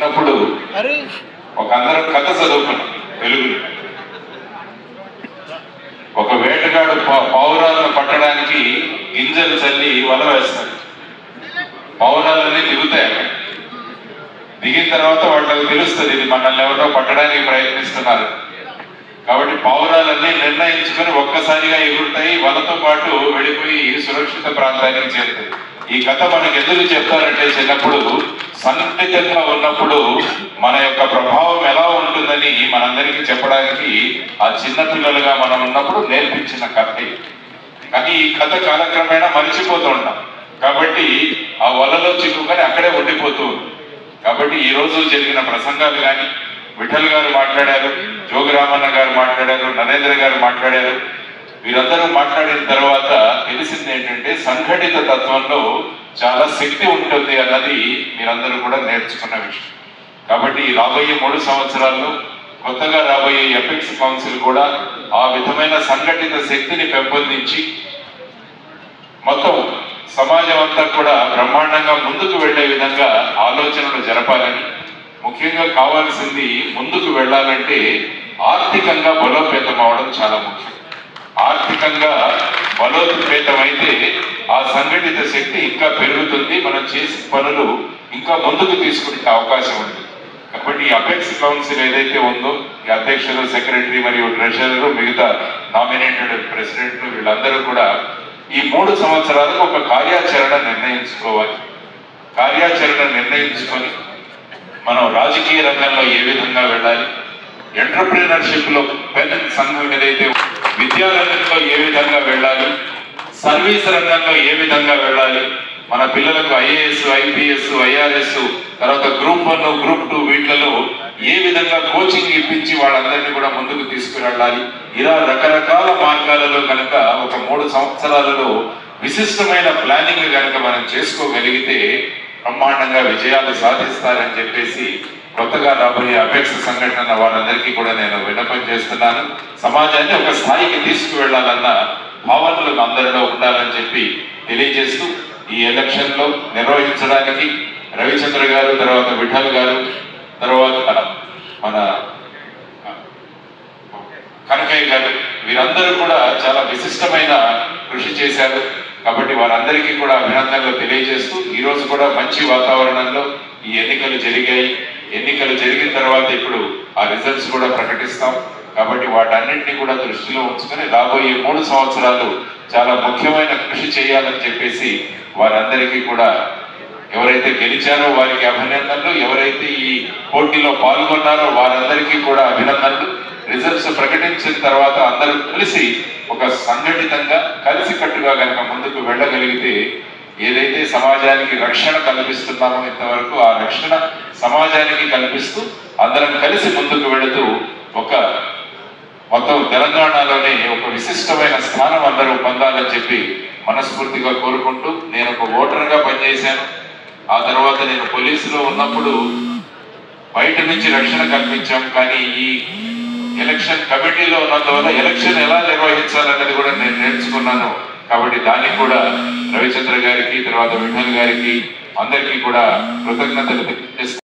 చిన్నప్పుడు ఒక అందరం కథ చదువుకున్నాం తెలుగులో. ఒక వేటగాడు పావురాలను పట్టడానికి గింజలు చల్లి వల వేస్తాడు. పావురాలన్నీ దిగుతాయి. అక్కడ దిగిన తర్వాత వాళ్ళకి తెలుస్తుంది ఇది మనల్ని ఎవరో పట్టడానికి ప్రయత్నిస్తున్నారు కాబట్టి పావురాలన్నీ నిర్ణయించుకొని ఒక్కసారిగా ఎగురుతాయి, వలతో పాటు వెళ్ళిపోయి సురక్షిత ప్రాంతానికి చేరుతాయి. ఈ కథ మనకి ఎందుకు చెప్తారంటే చిన్నప్పుడు సంఘటితంగా ఉన్నప్పుడు మన యొక్క ప్రభావం ఎలా ఉంటుందని మనందరికీ చెప్పడానికి ఆ చిన్నపిల్లలుగా మనం ఉన్నప్పుడు నేర్పించిన కథ. కానీ ఈ కథ కాలక్రమేణా మరిచిపోతూ ఉంటాం కాబట్టి ఆ వలలో చిక్కుకొని అక్కడే ఉండిపోతూ ఉంది. కాబట్టి ఈ రోజు జరిగిన ప్రసంగాలు కానీ విఠల్ గారు మాట్లాడారు, జోగిరామన్న గారు మాట్లాడారు, నరేంద్ర గారు మాట్లాడారు. వీరందరూ మాట్లాడిన తర్వాత తెలిసింది ఏంటంటే సంఘటిత తత్వంలో చాలా శక్తి ఉంటుంది అన్నది మీరందరూ కూడా నేర్చుకున్న విషయం. కాబట్టి రాబోయే 3 సంవత్సరాల్లో కొత్తగా రాబోయే ఎపెక్స్ కౌన్సిల్ కూడా ఆ విధమైన సంఘటిత శక్తిని పెంపొందించి మొత్తం సమాజం అంతా కూడా బ్రహ్మాండంగా ముందుకు వెళ్లే విధంగా ఆలోచనలు జరపాలని, ముఖ్యంగా కావాల్సింది ముందుకు వెళ్ళాలంటే ఆర్థికంగా బలోపేతం అవడం చాలా ముఖ్యం. ఆర్థికంగా బలోపేతం అయితే ఆ సంఘటిత శక్తి ఇంకా పెరుగుతుంది, మనం చేసే పనులు ఇంకా ముందుకు తీసుకునే అవకాశం ఉంది. కాబట్టి ఈ అపెక్స్ కౌన్సిల్ ఏదైతే ఉందో ఈ అధ్యక్షులు, సెక్రటరీ మరియు ట్రెజరర్, మిగతా నామినేటెడ్ ప్రెసిడెంట్లు వీళ్ళందరూ కూడా ఈ 3 సంవత్సరాలకు ఒక కార్యాచరణ నిర్ణయించుకోవాలి. కార్యాచరణ నిర్ణయించుకొని మనం రాజకీయ రంగంలో ఏ విధంగా వెళ్ళాలి, ఎంటర్ప్రీనర్షిప్ లో పెన్ సంఘం ఏదైతే విద్యారంగంలో ఏ విధంగా వెళ్ళాలి, సర్వీస్ రంగంలో ఏ విధంగా వెళ్ళాలి, మన పిల్లలకు ఐఏఎస్, ఐపీఎస్, ఐఆర్ఎస్, తర్వాత గ్రూప్ 1, గ్రూప్ 2 వీటిలలో ఏ విధంగా కోచింగ్ ఇప్పించి వాళ్ళందరినీ కూడా ముందుకు తీసుకువెళ్ళాలి. ఇలా రకరకాల మార్గాలలో కనుక ఒక 3 సంవత్సరాలలో విశిష్టమైన ప్లానింగ్ కనుక మనం చేసుకోగలిగితే బ్రహ్మాండంగా విజయాలు సాధిస్తారని చెప్పేసి కొత్తగా రాబోయే అపెక్స్ సంఘటన వాళ్ళందరికీ కూడా నేను విన్నపం చేస్తున్నాను. సమాజాన్ని ఒక స్థాయికి తీసుకువెళ్లాలన్న భావనలు అందరిలో ఉండాలని చెప్పి తెలియజేస్తూ ఈ ఎలక్షన్ లో నిర్వహించడానికి రవిచంద్ర గారు, తర్వాత విఠల్ గారు, తర్వాత మన కనకయ్య గారు వీరందరూ కూడా చాలా విశిష్టమైన కృషి చేశారు. కాబట్టి వారందరికీ కూడా అభినందనలు తెలియజేస్తూ ఈ రోజు కూడా మంచి వాతావరణంలో ఈ ఎన్నికలు జరిగాయి. ఎన్నికలు జరిగిన తర్వాత ఇప్పుడు ఆ రిజల్ట్స్ కూడా ప్రకటిస్తాం. కాబట్టి వాటన్నింటినీ కూడా దృష్టిలో ఉంచుకొని రాబోయే 3 సంవత్సరాలు చాలా ముఖ్యమైన కృషి చేయాలని చెప్పేసి వారందరికీ కూడా, ఎవరైతే గెలిచారో వారికి అభినందనలు, ఎవరైతే ఈ పోటీలో పాల్గొన్నారో వారందరికీ కూడా అభినందనలు. రిజల్ట్స్ ప్రకటించిన తర్వాత అందరూ కలిసి ఒక సంఘటితంగా కలిసికట్టుగా కనుక ముందుకు వెళ్ళగలిగితే ఏదైతే సమాజానికి రక్షణ కల్పిస్తున్నామో ఇంతవరకు ఆ రక్షణ సమాజానికి కల్పిస్తూ అందరం కలిసి ముందుకు వెళుతూ ఒక మొత్తం తెలంగాణలోనే ఒక విశిష్టమైన స్థానం అందరూ పొందాలని చెప్పి మనస్ఫూర్తిగా కోరుకుంటూ, నేను ఒక ఓటర్గా పనిచేశాను. ఆ తర్వాత నేను పోలీసులో ఉన్నప్పుడు బయట నుంచి రక్షణ కల్పించాం. కానీ ఈ ఎలక్షన్ కమిటీలో ఉన్నందువల్ల ఎలక్షన్ ఎలా నిర్వహించాలన్నది కూడా నేను నేర్చుకున్నాను. కాబట్టి దానికి కూడా రవిచంద్ర గారికి, తర్వాత విఠల్ గారికి అందరికీ కూడా కృతజ్ఞతలు తెలియజేస్తాను.